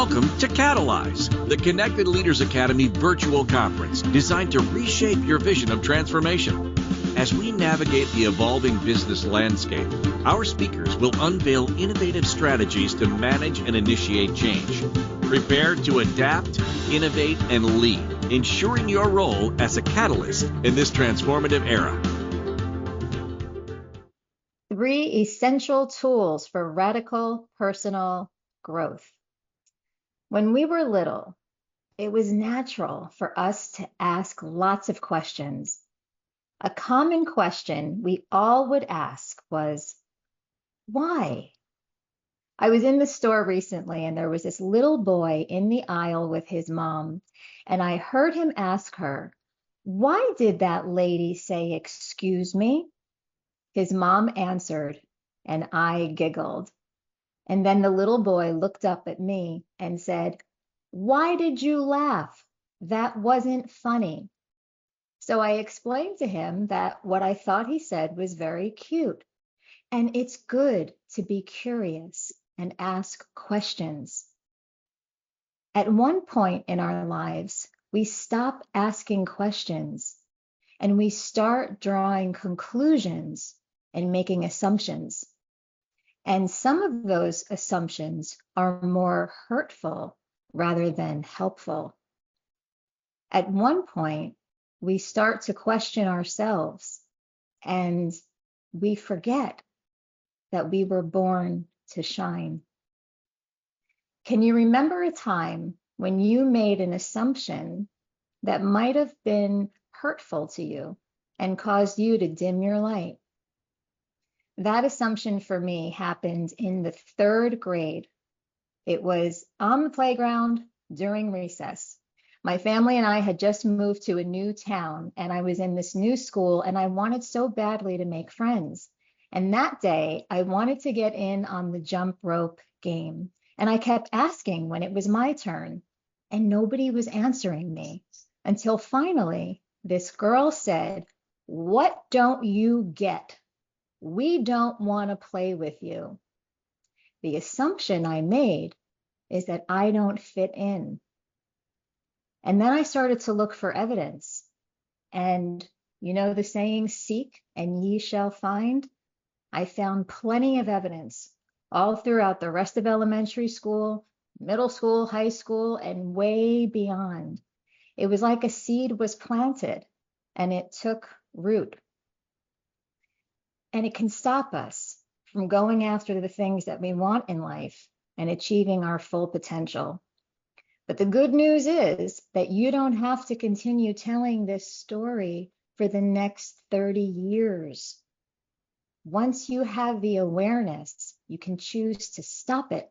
Welcome to Catalyze, the Connected Leaders Academy virtual conference designed to reshape your vision of transformation. As we navigate the evolving business landscape, our speakers will unveil innovative strategies to manage and initiate change. Prepare to adapt, innovate, and lead, ensuring your role as a catalyst in this transformative era. 3 essential tools for radical personal growth. When we were little, it was natural for us to ask lots of questions. A common question we all would ask was, why? I was in the store recently and there was this little boy in the aisle with his mom, and I heard him ask her, why did that lady say, excuse me? His mom answered, and I giggled. And then the little boy looked up at me and said, why did you laugh? That wasn't funny. So I explained to him that what I thought he said was very cute. And it's good to be curious and ask questions. At one point in our lives, we stop asking questions and we start drawing conclusions and making assumptions. And some of those assumptions are more hurtful rather than helpful. At one point, we start to question ourselves and we forget that we were born to shine. Can you remember a time when you made an assumption that might have been hurtful to you and caused you to dim your light? That assumption for me happened in the 3rd grade. It was on the playground during recess. My family and I had just moved to a new town and I was in this new school and I wanted so badly to make friends. And that day I wanted to get in on the jump rope game. And I kept asking when it was my turn and nobody was answering me until finally this girl said, what don't you get? We don't want to play with you. The assumption I made is that I don't fit in. And then I started to look for evidence. And you know the saying, seek and ye shall find? I found plenty of evidence all throughout the rest of elementary school, middle school, high school, and way beyond. It was like a seed was planted and it took root. And it can stop us from going after the things that we want in life and achieving our full potential. But the good news is that you don't have to continue telling this story for the next 30 years. Once you have the awareness, you can choose to stop it.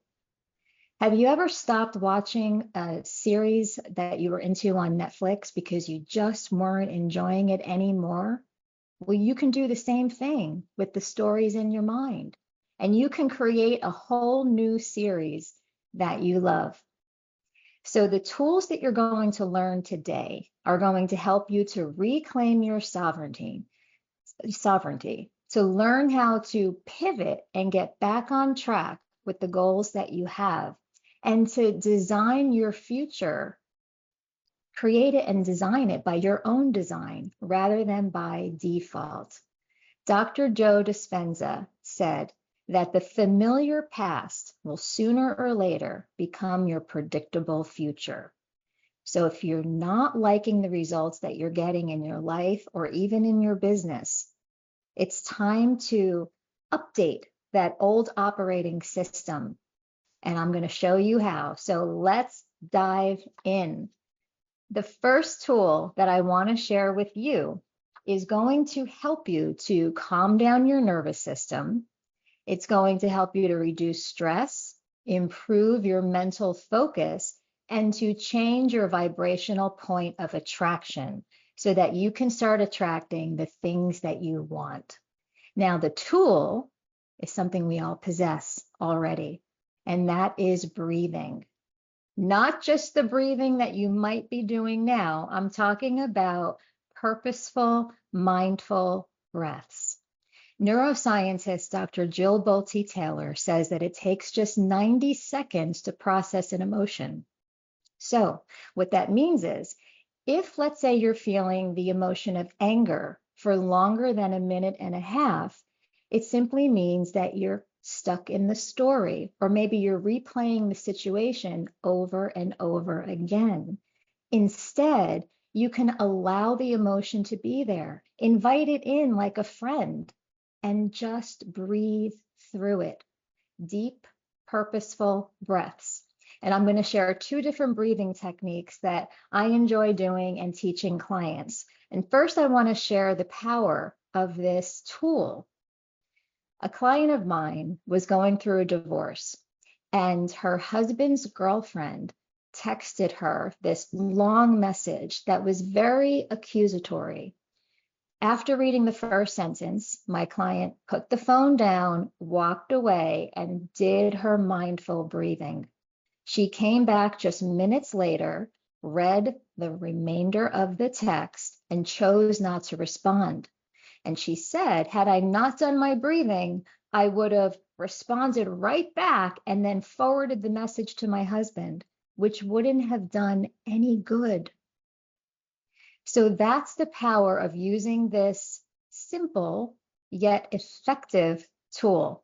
Have you ever stopped watching a series that you were into on Netflix because you just weren't enjoying it anymore? Well, you can do the same thing with the stories in your mind, and you can create a whole new series that you love. So the tools that you're going to learn today are going to help you to reclaim your sovereignty, to learn how to pivot and get back on track with the goals that you have, and to design your future. Create it and design it by your own design rather than by default. Dr. Joe Dispenza said that the familiar past will sooner or later become your predictable future. So if you're not liking the results that you're getting in your life or even in your business, it's time to update that old operating system. And I'm going to show you how. So let's dive in. The first tool that I want to share with you is going to help you to calm down your nervous system. It's going to help you to reduce stress, improve your mental focus, and to change your vibrational point of attraction so that you can start attracting the things that you want. Now, the tool is something we all possess already, and that is breathing. Not just the breathing that you might be doing now. I'm talking about purposeful, mindful breaths. Neuroscientist Dr. Jill Bolte Taylor says that it takes just 90 seconds to process an emotion. So, what that means is, if let's say you're feeling the emotion of anger for longer than a minute and a half, it simply means that you're stuck in the story, or maybe you're replaying the situation over and over again. Instead, you can allow the emotion to be there, invite it in like a friend, and just breathe through it. Deep, purposeful breaths. And I'm going to share two different breathing techniques that I enjoy doing and teaching clients. And first, I want to share the power of this tool. A client of mine was going through a divorce, and her husband's girlfriend texted her this long message that was very accusatory. After reading the first sentence, my client put the phone down, walked away, and did her mindful breathing. She came back just minutes later, read the remainder of the text, and chose not to respond. And she said, had I not done my breathing, I would have responded right back and then forwarded the message to my husband, which wouldn't have done any good. So that's the power of using this simple yet effective tool.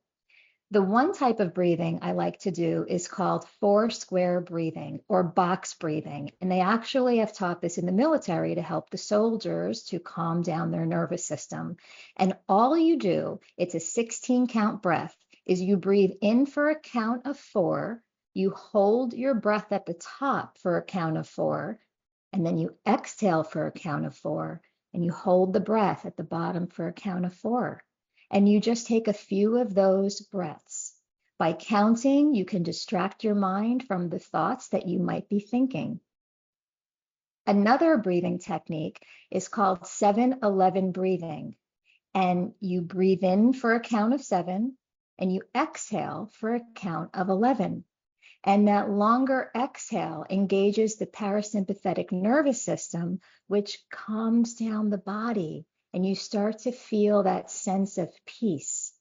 The one type of breathing I like to do is called 4-square breathing or box breathing. And they actually have taught this in the military to help the soldiers to calm down their nervous system. And all you do, it's a 16 count breath, is you breathe in for a count of 4, you hold your breath at the top for a count of 4, and then you exhale for a count of 4, and you hold the breath at the bottom for a count of 4. And you just take a few of those breaths. By counting, you can distract your mind from the thoughts that you might be thinking. Another breathing technique is called 7-11 breathing. And you breathe in for a count of 7, and you exhale for a count of 11. And that longer exhale engages the parasympathetic nervous system, which calms down the body, and you start to feel that sense of peace.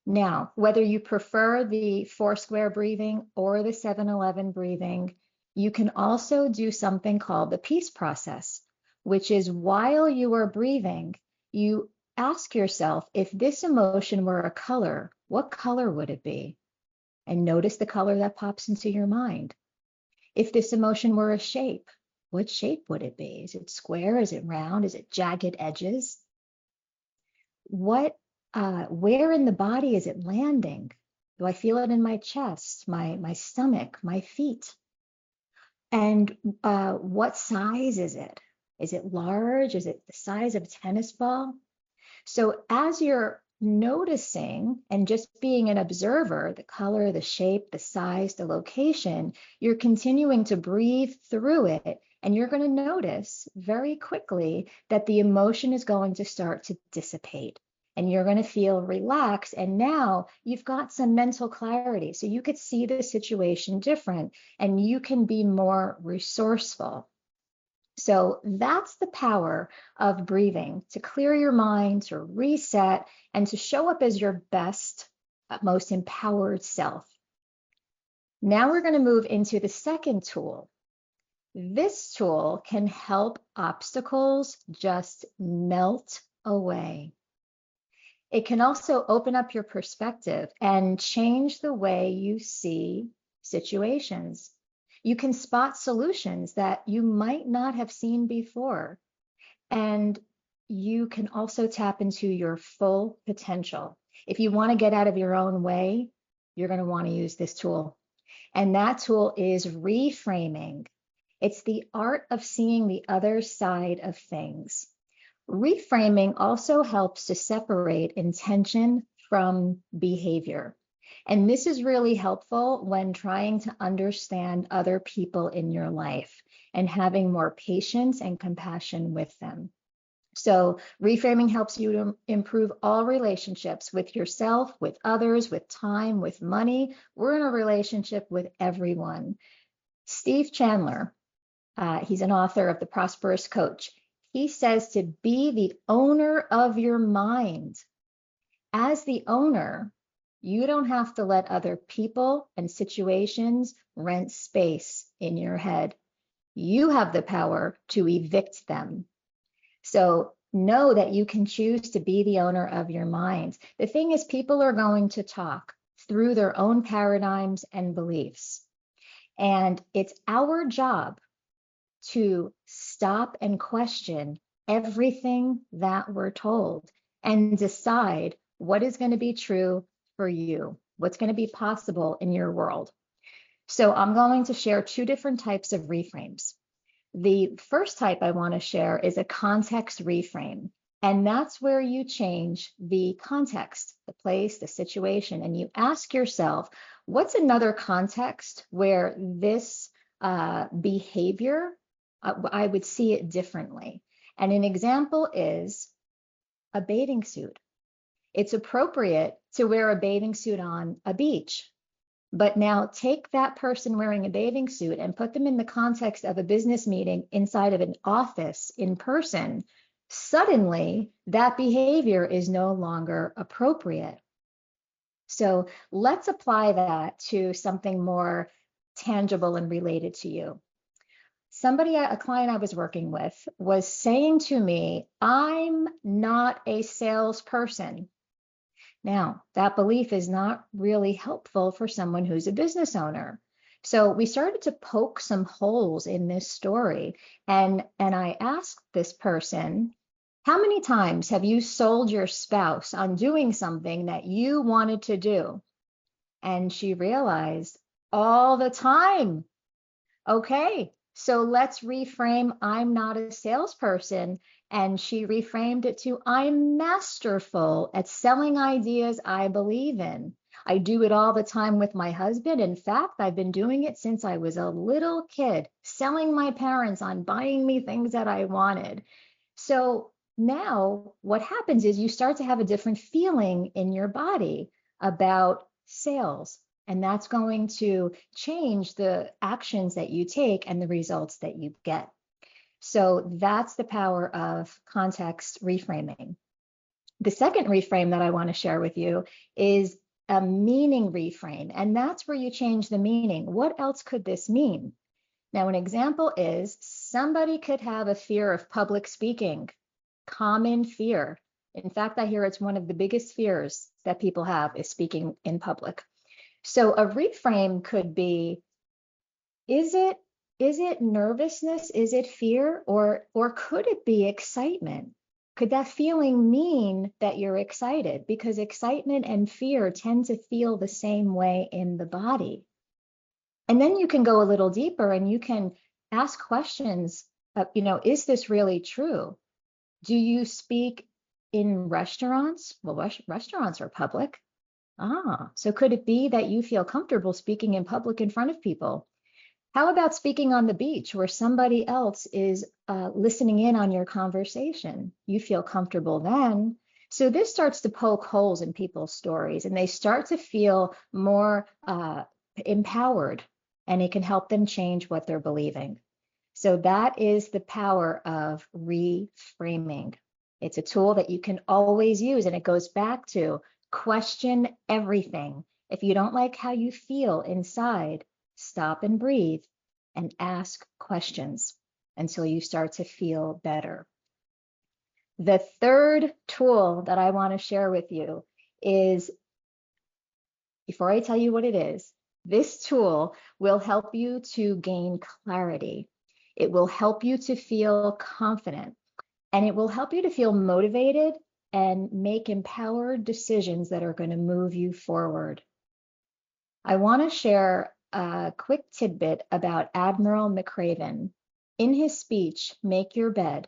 Now, whether you prefer the 4-square breathing or the 7-11 breathing, you can also do something called the peace process, which is while you are breathing, you ask yourself, if this emotion were a color, what color would it be? And notice the color that pops into your mind. If this emotion were a shape, what shape would it be? Is it square? Is it round? Is it jagged edges? Where in the body is it landing? Do I feel it in my chest, my stomach, my feet? And what size is it? Is it large? Is it the size of a tennis ball? So as you're noticing and just being an observer, the color, the shape, the size, the location, you're continuing to breathe through it. And you're going to notice very quickly that the emotion is going to start to dissipate. And you're going to feel relaxed. And now you've got some mental clarity. So you could see the situation different and you can be more resourceful. So that's the power of breathing, to clear your mind, to reset, and to show up as your best, most empowered self. Now we're going to move into the second tool. This tool can help obstacles just melt away. It can also open up your perspective and change the way you see situations. You can spot solutions that you might not have seen before. And you can also tap into your full potential. If you want to get out of your own way, you're going to want to use this tool. And that tool is reframing. It's the art of seeing the other side of things. Reframing also helps to separate intention from behavior. And this is really helpful when trying to understand other people in your life and having more patience and compassion with them. So reframing helps you to improve all relationships with yourself, with others, with time, with money. We're in a relationship with everyone. Steve Chandler, he's an author of The Prosperous Coach. He says to be the owner of your mind. as the owner, you don't have to let other people and situations rent space in your head. You have the power to evict them. So know that you can choose to be the owner of your mind. The thing is, people are going to talk through their own paradigms and beliefs. And it's our job to stop and question everything that we're told and decide what is going to be true for you, what's going to be possible in your world. So I'm going to share two different types of reframes. The first type I want to share is a context reframe. And that's where you change the context, the place, the situation, and you ask yourself, what's another context where this behavior, I would see it differently? And an example is a bathing suit. It's appropriate to wear a bathing suit on a beach. But now take that person wearing a bathing suit and put them in the context of a business meeting inside of an office in person. Suddenly, that behavior is no longer appropriate. So let's apply that to something more tangible and related to you. A client I was working with, was saying to me, I'm not a salesperson. Now, that belief is not really helpful for someone who's a business owner. So we started to poke some holes in this story. And I asked this person, how many times have you sold your spouse on doing something that you wanted to do? And she realized, all the time. Okay, so let's reframe, I'm not a salesperson. And she reframed it to, I'm masterful at selling ideas I believe in. I do it all the time with my husband. In fact, I've been doing it since I was a little kid, selling my parents on buying me things that I wanted. So now what happens is you start to have a different feeling in your body about sales. And that's going to change the actions that you take and the results that you get. So that's the power of context reframing. The second reframe that I want to share with you is a meaning reframe. And that's where you change the meaning. What else could this mean? Now, an example is somebody could have a fear of public speaking, common fear. In fact, I hear it's one of the biggest fears that people have is speaking in public. So a reframe could be, is it nervousness? Is it fear? Or could it be excitement? Could that feeling mean that you're excited? Because excitement and fear tend to feel the same way in the body. And then you can go a little deeper and you can ask questions of, is this really true? Do you speak in restaurants? Well, restaurants are public. So could it be that you feel comfortable speaking in public in front of people? How about speaking on the beach where somebody else is listening in on your conversation? You feel comfortable then. So this starts to poke holes in people's stories and they start to feel more empowered, and it can help them change what they're believing. So that is the power of reframing. It's a tool that you can always use, and it goes back to question everything. If you don't like how you feel inside, stop and breathe and ask questions until you start to feel better. The third tool that I want to share with you is, before I tell you what it is, this tool will help you to gain clarity. It will help you to feel confident, and it will help you to feel motivated and make empowered decisions that are going to move you forward. I want to share a quick tidbit about Admiral McRaven. In his speech, Make Your Bed,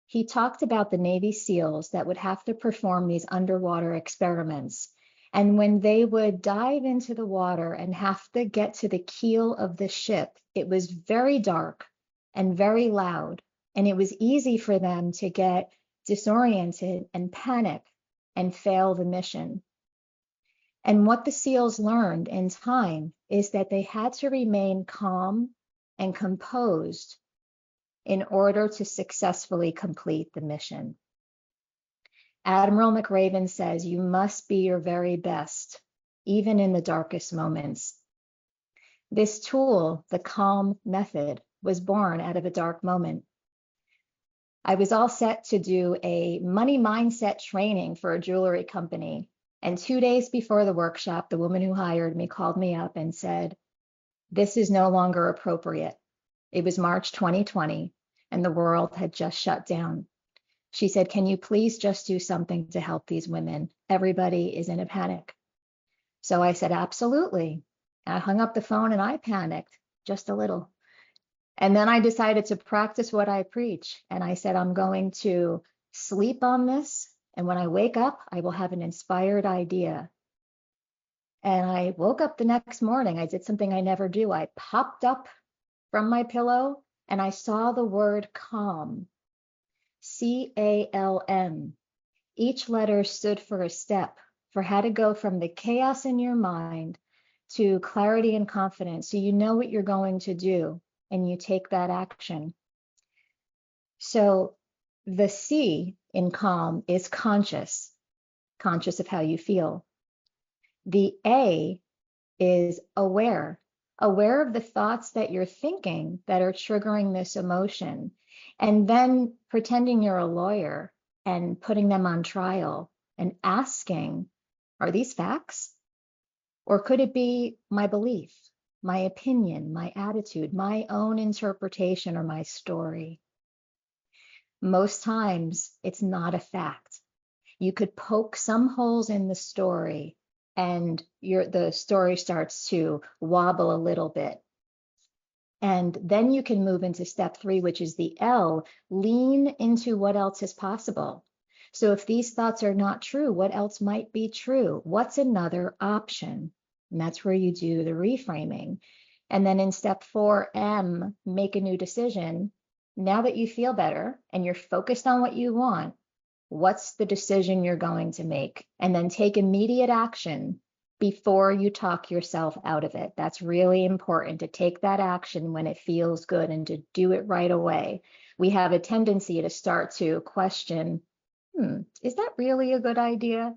he talked about the Navy SEALs that would have to perform these underwater experiments. And when they would dive into the water and have to get to the keel of the ship, it was very dark and very loud, and it was easy for them to get disoriented and panic and fail the mission. And what the SEALs learned in time is that they had to remain calm and composed in order to successfully complete the mission. Admiral McRaven says you must be your very best, even in the darkest moments. This tool, the calm method, was born out of a dark moment. I was all set to do a money mindset training for a jewelry company. And 2 days before the workshop, the woman who hired me called me up and said, "This is no longer appropriate." It was March 2020, and the world had just shut down. She said, "Can you please just do something to help these women? Everybody is in a panic." So I said, "Absolutely." I hung up the phone and I panicked just a little. And then I decided to practice what I preach. And I said, I'm going to sleep on this. And when I wake up, I will have an inspired idea. And I woke up the next morning. I did something I never do. I popped up from my pillow and I saw the word calm, CALM. Each letter stood for a step, for how to go from the chaos in your mind to clarity and confidence. So you know what you're going to do and you take that action. So the C in calm is conscious, conscious of how you feel. The A is aware, aware of the thoughts that you're thinking that are triggering this emotion, and then pretending you're a lawyer and putting them on trial and asking, are these facts? Or could it be my belief, my opinion, my attitude, my own interpretation, or my story? Most times it's not a fact. You could poke some holes in the story and the story starts to wobble a little bit. And then you can move into step 3, which is the L, lean into what else is possible. So if these thoughts are not true, what else might be true? What's another option? And that's where you do the reframing. And then in step 4M, make a new decision. Now that you feel better and you're focused on what you want, what's the decision you're going to make? And then take immediate action before you talk yourself out of it. That's really important, to take that action when it feels good and to do it right away. We have a tendency to start to question, is that really a good idea?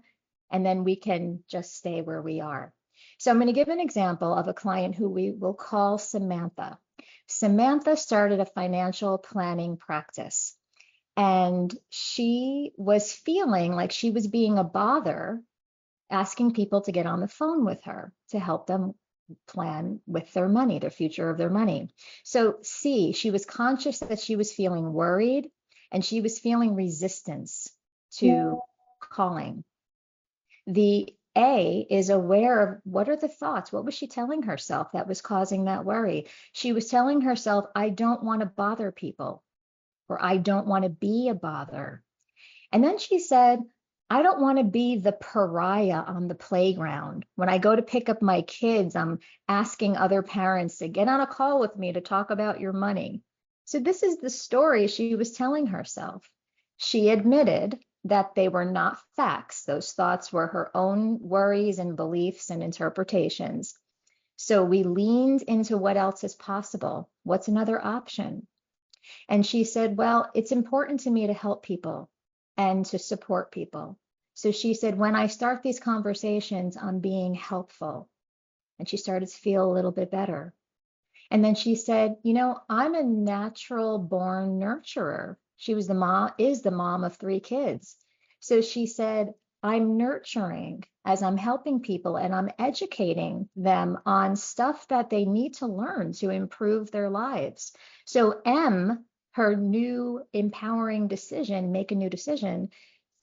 And then we can just stay where we are. So I'm going to give an example of a client who we will call Samantha. Samantha started a financial planning practice, and she was feeling like she was being a bother, asking people to get on the phone with her to help them plan with their money, the future of their money. So C, she was conscious that she was feeling worried and she was feeling resistance to calling. The A is aware of what are the thoughts, what was she telling herself that was causing that worry? She was telling herself, I don't want to bother people, or I don't want to be a bother. And then she said, I don't want to be the pariah on the playground. When I go to pick up my kids, I'm asking other parents to get on a call with me to talk about your money. So this is the story she was telling herself. She admitted that they were not facts. Those thoughts were her own worries and beliefs and interpretations. So we leaned into what else is possible. What's another option? And she said, well, it's important to me to help people and to support people. So she said, when I start these conversations, I'm being helpful. And she started to feel a little bit better. And then she said, I'm a natural born nurturer. She was is the mom of 3 kids. So she said, I'm nurturing as I'm helping people and I'm educating them on stuff that they need to learn to improve their lives. So M, her new empowering decision, make a new decision.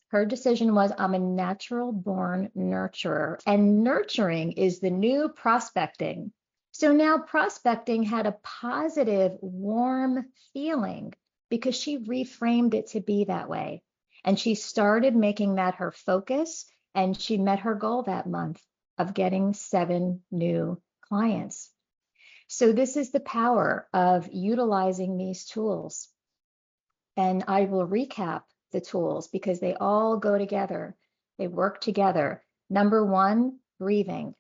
Her decision was, I'm a natural born nurturer, and nurturing is the new prospecting. So now prospecting had a positive, warm feeling because she reframed it to be that way. And she started making that her focus, and she met her goal that month of getting 7 new clients. So this is the power of utilizing these tools. And I will recap the tools because they all go together. They work together. Number 1, breathing.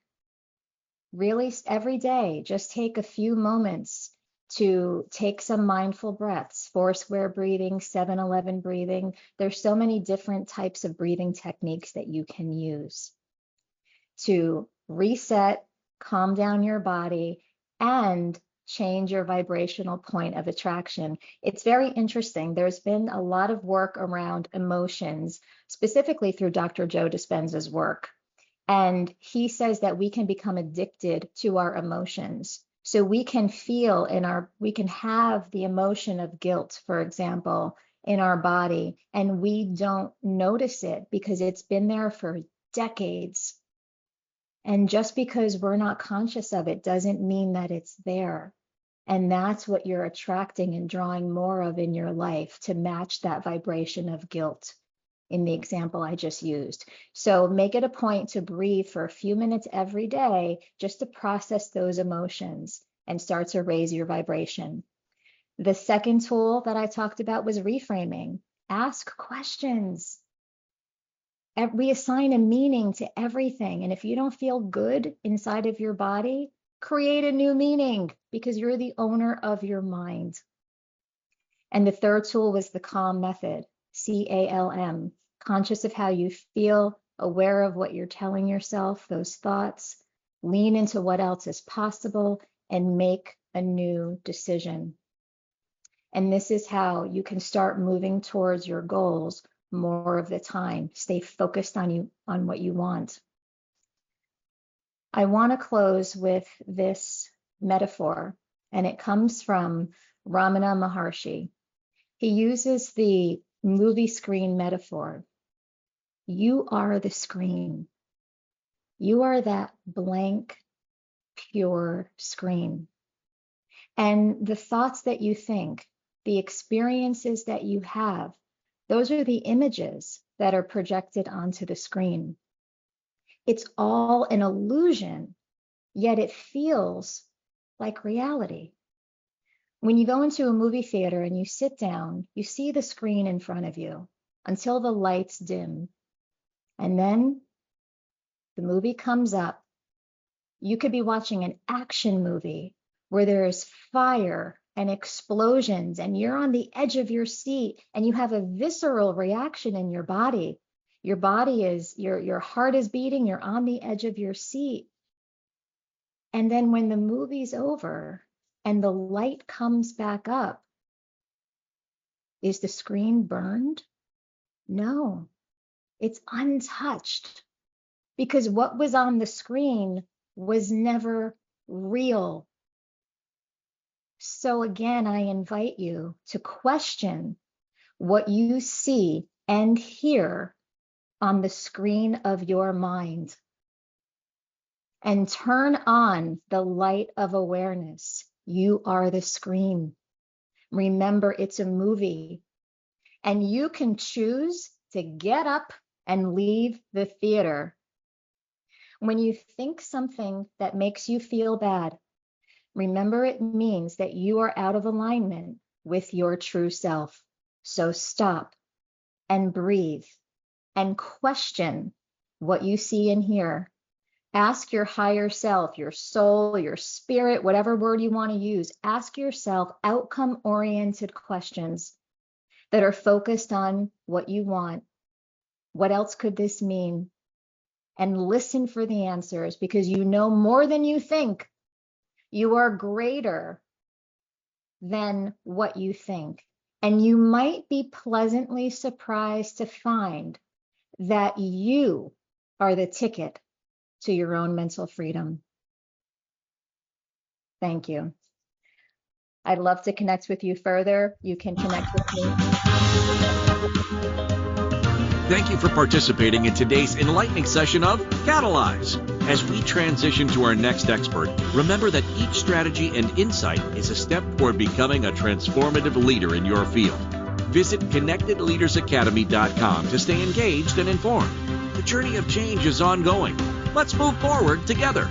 Really, every day, just take a few moments to take some mindful breaths, 4 square breathing, 7-11 breathing. There's so many different types of breathing techniques that you can use to reset, calm down your body, and change your vibrational point of attraction. It's very interesting. There's been a lot of work around emotions, specifically through Dr. Joe Dispenza's work. And he says that we can become addicted to our emotions. So we can feel we can have the emotion of guilt, for example, in our body, and we don't notice it because it's been there for decades. And just because we're not conscious of it doesn't mean that it's there. And that's what you're attracting and drawing more of in your life to match that vibration of guilt in the example I just used. So make it a point to breathe for a few minutes every day just to process those emotions and start to raise your vibration. The second tool that I talked about was reframing. Ask questions. We assign a meaning to everything. And if you don't feel good inside of your body, create a new meaning because you're the owner of your mind. And the third tool was the CALM method, CALM, conscious of how you feel, aware of what you're telling yourself, those thoughts, lean into what else is possible, and make a new decision. And this is how you can start moving towards your goals more of the time. Stay focused on what you want. I want to close with this metaphor, and it comes from Ramana Maharshi. He uses the movie screen metaphor. You are the screen. You are that blank, pure screen. And the thoughts that you think, the experiences that you have, those are the images that are projected onto the screen. It's all an illusion, yet it feels like reality. When you go into a movie theater and you sit down, you see the screen in front of you until the lights dim. And then the movie comes up. You could be watching an action movie where there is fire and explosions, and you're on the edge of your seat, and you have a visceral reaction in your body. Your body is, your heart is beating, you're on the edge of your seat. And then when the movie's over and the light comes back up, is the screen burned? No, it's untouched, because what was on the screen was never real. So again, I invite you to question what you see and hear on the screen of your mind and turn on the light of awareness. You are the screen. Remember, it's a movie, and you can choose to get up and leave the theater. When you think something that makes you feel bad, remember, it means that you are out of alignment with your true self. So stop and breathe and question what you see and hear. Ask your higher self, your soul, your spirit, whatever word you want to use. Ask yourself outcome-oriented questions that are focused on what you want. What else could this mean? And listen for the answers, because you know more than you think. You are greater than what you think. And you might be pleasantly surprised to find that you are the ticket to your own mental freedom. Thank you. I'd love to connect with you further. You can connect with me. Thank you for participating in today's enlightening session of Catalyze. As we transition to our next expert, remember that each strategy and insight is a step toward becoming a transformative leader in your field. Visit ConnectedLeadersAcademy.com to stay engaged and informed. The journey of change is ongoing. Let's move forward together.